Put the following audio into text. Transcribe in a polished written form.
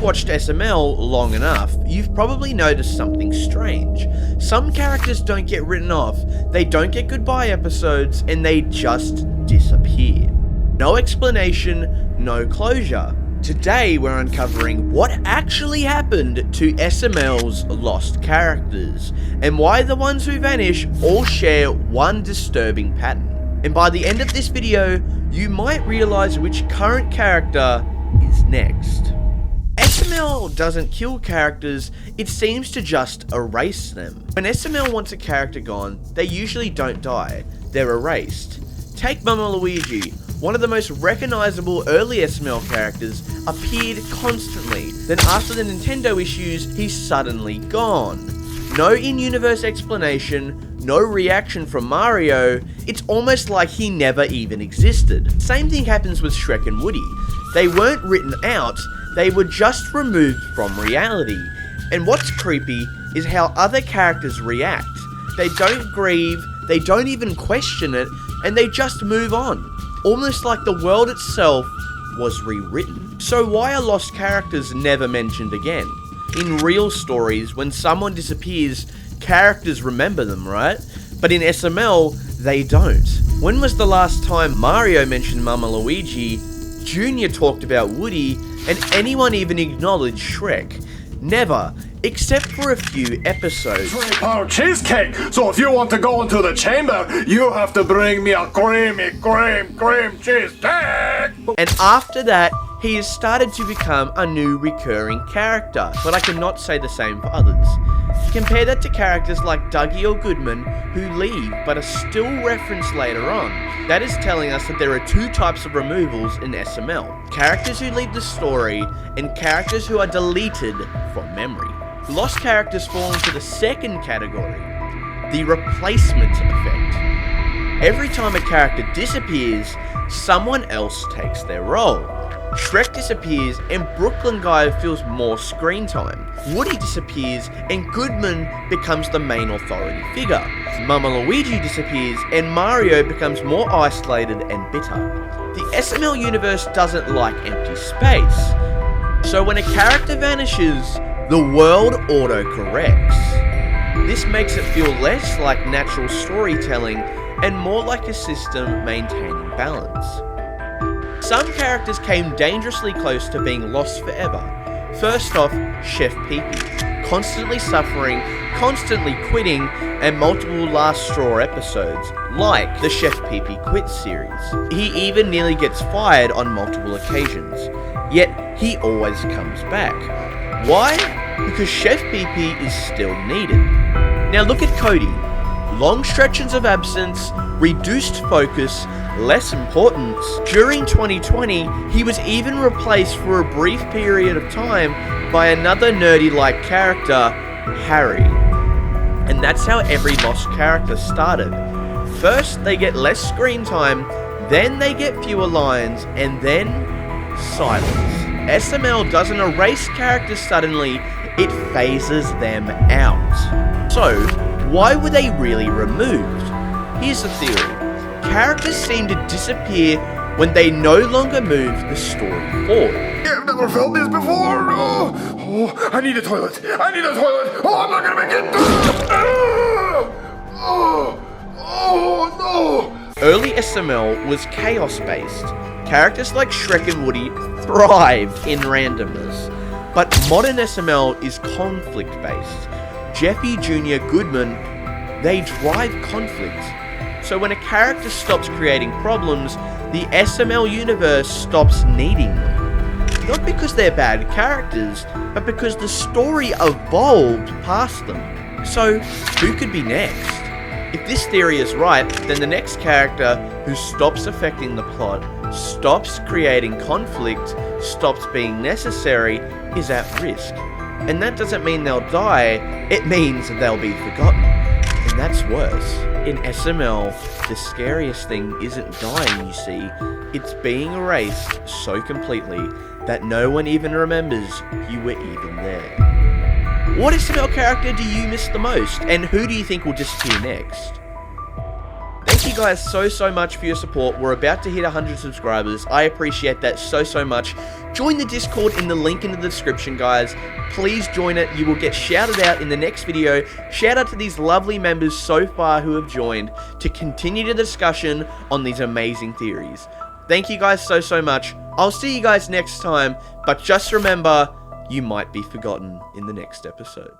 watched SML long enough, you've probably noticed something strange. Some characters don't get written off, they don't get goodbye episodes, and they just disappear. No explanation, no closure. Today we're uncovering what actually happened to SML's lost characters, and why the ones who vanish all share one disturbing pattern. And by the end of this video, you might realize which current character is next. SML doesn't kill characters, it seems to just erase them. When SML wants a character gone, they usually don't die, they're erased. Take Mama Luigi, one of the most recognizable early SML characters, appeared constantly, then after the Nintendo issues, he's suddenly gone. No in-universe explanation, no reaction from Mario, it's almost like he never even existed. Same thing happens with Shrek and Woody. They weren't written out, they were just removed from reality. And what's creepy is how other characters react. They don't grieve, they don't even question it, and they just move on. Almost like the world itself was rewritten. So why are lost characters never mentioned again? In real stories, when someone disappears, characters remember them, right? But in SML, they don't. When was the last time Mario mentioned Mama Luigi, Junior talked about Woody, and anyone even acknowledged Shrek? Never, except for a few episodes. 3-pound cheesecake! So if you want to go into the chamber, you have to bring me a creamy cream cheesecake! And after that, he has started to become a new recurring character, but I cannot say the same for others. Compare that to characters like Dougie or Goodman, who leave but are still referenced later on. That is telling us that there are two types of removals in SML. Characters who leave the story, and characters who are deleted from memory. Lost characters fall into the second category, the replacement effect. Every time a character disappears, someone else takes their role. Shrek disappears and Brooklyn Guy feels more screen time. Woody disappears and Goodman becomes the main authority figure. Mama Luigi disappears and Mario becomes more isolated and bitter. The SML universe doesn't like empty space. So when a character vanishes, the world auto-corrects. This makes it feel less like natural storytelling and more like a system maintaining balance. Some characters came dangerously close to being lost forever. First off, Chef Pee-Pee, constantly suffering, constantly quitting, and multiple last straw episodes, like the Chef Pee-Pee Quit series. He even nearly gets fired on multiple occasions, yet he always comes back. Why? Because Chef Pee-Pee is still needed. Now look at Cody. Long stretches of absence, reduced focus, less importance. During 2020, he was even replaced for a brief period of time by another nerdy-like character, Harry. And that's how every lost character started. First, they get less screen time, then they get fewer lines, and then silence. SML doesn't erase characters suddenly, it phases them out. So, why were they really removed? Here's the theory. Characters seem to disappear when they no longer move the story forward. I've never felt this before! Oh, I need a toilet! I need a toilet! Oh, I'm not gonna make it! Oh, no! Early SML was chaos-based. Characters like Shrek and Woody thrived in randomness. But modern SML is conflict-based. Jeffy, Junior, Goodman, they drive conflict. So when a character stops creating problems, the SML universe stops needing them. Not because they're bad characters, but because the story evolved past them. So, who could be next? If this theory is right, then the next character who stops affecting the plot, stops creating conflict, stops being necessary, is at risk. And that doesn't mean they'll die, it means they'll be forgotten. And that's worse. In SML, the scariest thing isn't dying, you see, it's being erased so completely that no one even remembers you were even there. What SML character do you miss the most, and who do you think will disappear next? Thanks Thank you guys so much for your support. We're about to hit 100 subscribers. I appreciate that so much. Join the Discord in the link in the description, guys. Please join it. You will get shouted out in the next video. Shout out to these lovely members so far who have joined to continue the discussion on these amazing theories. Thank you guys so much. I'll see you guys next time, but just remember, you might be forgotten in the next episode.